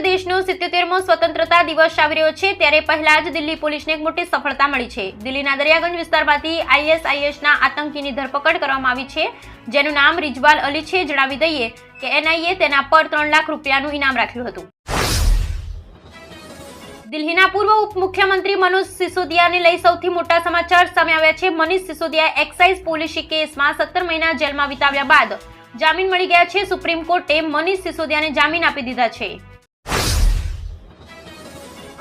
દેશનો 77મો સ્વતંત્રતા દિવસ આવી રહ્યો છે ત્યારે પહેલા જ દિલ્હી પોલીસને એક મોટી સફળતા મળી છે। દિલ્હીના દરિયાગંજ વિસ્તારમાંથી ISISના આતંકીની ધરપકડ કરવામાં આવી છે, જેનું નામ રિજવાલ અલી છે। જણાવી દઈએ કે NIA તેના પર 3 લાખ રૂપિયાનું ઇનામ રાખ્યું હતું। દિલ્હીના પૂર્વ ઉપમુખ્યમંત્રી મનીષ સિસોદિયાને લઈ સૌથી મોટા સમાચાર સામે આવ્યા છે। મનીષ સિસોદિયાએ એક્સાઇઝ પોલિસી કેસમાં 17 મહિના જેલમાં વિતાવ્યા બાદ જામીન મળી ગયા છે। સુપ્રીમ કોર્ટે મનીષ સિસોદિયાને જામીન આપી દીધા છે।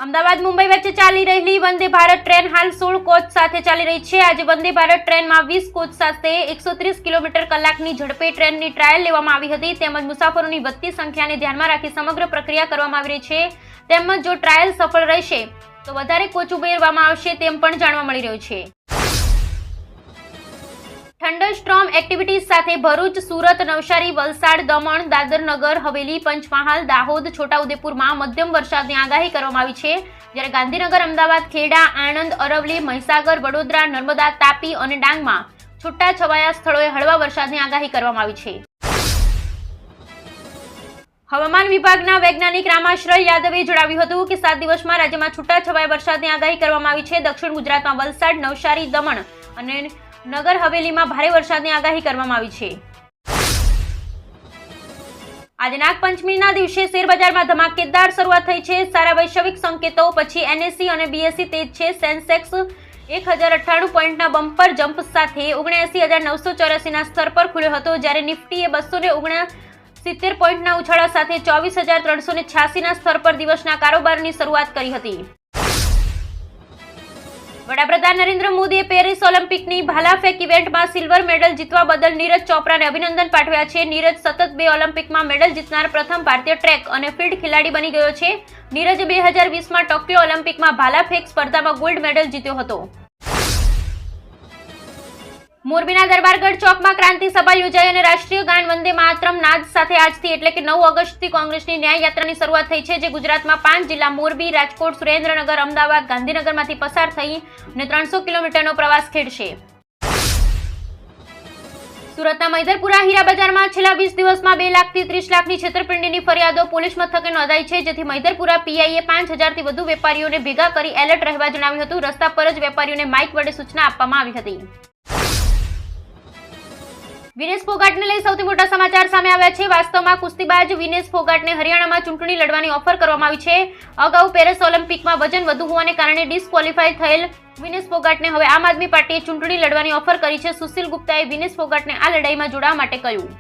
અમદાવાદ મુંબઈ વચ્ચે ચાલી રહેલી વંદે ભારત ટ્રેન હાલ 16 કોચ સાથે ચાલી રહી છે। આજે વંદે ભારત ટ્રેનમાં 20 કોચ સાથે 130 કિલોમીટર કલાકની ઝડપે ટ્રેનની ટ્રાયલ લેવામાં આવી હતી। તેમજ મુસાફરોની વધતી સંખ્યાને ધ્યાનમાં રાખી સમગ્ર પ્રક્રિયા કરવામાં આવી રહી છે। તેમજ જો ટ્રાયલ સફળ રહેશે તો વધારે કોચ ઉમેરવામાં આવશે તેમ પણ જાણવા મળી રહ્યું છે। થંડરસ્ટોર્મ એક્ટિવિટીઝ સાથે ભરૂચ, સુરત, નવસારી, વલસાડ, દમણ, દાદર નગર હવેલી, પંચમહાલ, દાહોદ, છોટાઉદેપુરમાં મધ્યમ વરસાદની આગાહી કરવામાં આવી છે। જ્યારે ગાંધીનગર, અમદાવાદ, ખેડા, આણંદ, અરવલ્લી, મહીસાગર, વડોદરા, નર્મદા, તાપી અને ડાંગમાં છૂટાછવાયા સ્થળોએ હળવા વરસાદની આગાહી કરવામાં આવી છે। હવામાન વિભાગના વૈજ્ઞાનિક રામાશ્રય યાદવે જણાવ્યું હતું કે 7 દિવસમાં રાજ્યમાં છૂટાછવાયા વરસાદની આગાહી કરવામાં આવી છે। દક્ષિણ ગુજરાતમાં વલસાડ, નવસારી, દમણ અને નગર હવેલીમાં ભારે વરસાદની આગાહી કરવામાં આવી છે। આજે નાગપંચમીના દિવસે શેરબજારમાં ધમાકેદાર શરૂઆત થઈ છે। સારા વૈશ્વિક સંકેતો પછી NSE અને BSE તેજ છે। સેન્સેક્સ 1098 પોઈન્ટના બમ્પર જમ્પ સાથે 79984 ના સ્તર પર ખુલ્યો હતો, જ્યારે નિફ્ટીએ 269 પોઈન્ટના ઉછાળા સાથે 24386 ના સ્તર પર દિવસના કારોબારની શરૂઆત કરી હતી। વડાપ્રધાન નરેન્દ્ર મોદીએ પેરિસ ઓલિમ્પિકની ભાલા ફેંક ઇવેન્ટમાં સિલ્વર મેડલ જીતવા બદલ નીરજ ચોપરાને અભિનંદન પાઠવ્યા છે। નીરજ સતત 2 ઓલિમ્પિકમાં મેડલ જીતનાર પ્રથમ ભારતીય ટ્રેક અને ફિલ્ડ ખેલાડી બની ગયો છે। નીરજે 2020માં ટોક્યો ઓલિમ્પિકમાં ભાલા ફેંક સ્પર્ધામાં ગોલ્ડ મેડલ જીત્યો હતો। મોરબીના દરબારગઢ ચોકમાં ક્રાંતિ સભા યોજાઈ અને રાષ્ટ્રીય ગાન વંદે માતરમ નાદ સાથે આજથી એટલે કે 9 ઓગસ્ટથી કોંગ્રેસની ન્યાય યાત્રાની શરૂઆત થઈ છે, જે ગુજરાતમાં 5 જિલ્લા મોરબી, રાજકોટ, સુરેન્દ્રનગર, અમદાવાદ, ગાંધીનગરમાંથી પસાર થઈ અને 300 કિલોમીટરનો પ્રવાસ ખેડશે। સુરતના મૈદરપુરા હીરા બજારમાં છેલ્લા 20 દિવસમાં 2 લાખથી 30 લાખની છેતરપિંડીની ફરિયાદો પોલીસ મથકે નોંધાઈ છે, જેથી મૈદરપુરા PIએ 5000થી વધુ વેપારીઓને ભેગા કરી એલર્ટ રહેવા જણાવ્યું હતું। રસ્તા પર જ વેપારીઓને માઇક વડે સૂચના આપવામાં આવી હતી। વિનેશ ફોગાટને લઈ સૌથી મોટા સમાચાર સામે આવ્યા છે। વાસ્તવમાં કુસ્તીબાજ વિનેશ ફોગાટને હરિયાણામાં ચૂંટણી લડવાની ઓફર કરવામાં આવી છે। અગાઉ પેરિસ ઓલિમ્પિકમાં વજન વધુ હોવાને કારણે ડિસ્ક્વોલિફાય થયેલ વિનેશ ફોગાટને હવે આમ આદમી પાર્ટીએ ચૂંટણી લડવાની ઓફર કરી છે। સુશીલ ગુપ્તાએ વિનેશ ફોગાટને આ લડાઈમાં જોડાવા માટે કહ્યું।